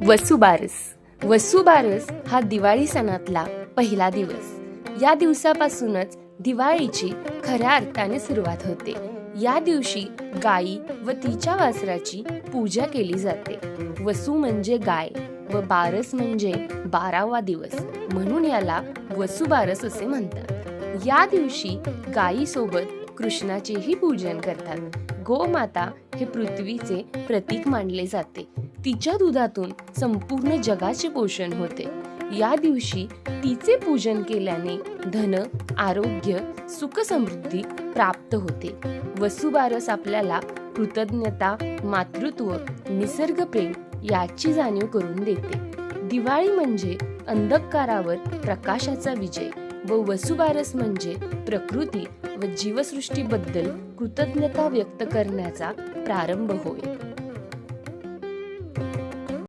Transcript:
वसुबारस. वसुबारस हा दिवाळी सणातला पहिला दिवस. या दिवसापासूनच दिवाळीची खऱ्या अर्थाने सुरुवात होते. या दिवशी गायी व तिच्या वासराची पूजा केली जाते. वसू म्हणजे गाय व बारस म्हणजे 12वा दिवस, म्हणून याला वसुबारस असे म्हणतात. या दिवशी गायीसोबत कृष्णाचेही पूजन करतात. गोमाता हे पृथ्वीचे प्रतीक मानले जाते. तिच्या दुधातून संपूर्ण जगाचे पोषण होते. या दिवशी तिचे पूजन केल्याने धन, आरोग्य, सुख समृद्धी प्राप्त होते. वसुबारस आपल्याला कृतज्ञता, मातृत्व, निसर्ग प्रेम याची जाणीव करून देते. दिवाळी म्हणजे अंधकारावर प्रकाशाचा विजय व वसुबारस म्हणजे प्रकृती व जीवसृष्टीबद्दल कृतज्ञता व्यक्त करण्याचा प्रारंभ होय.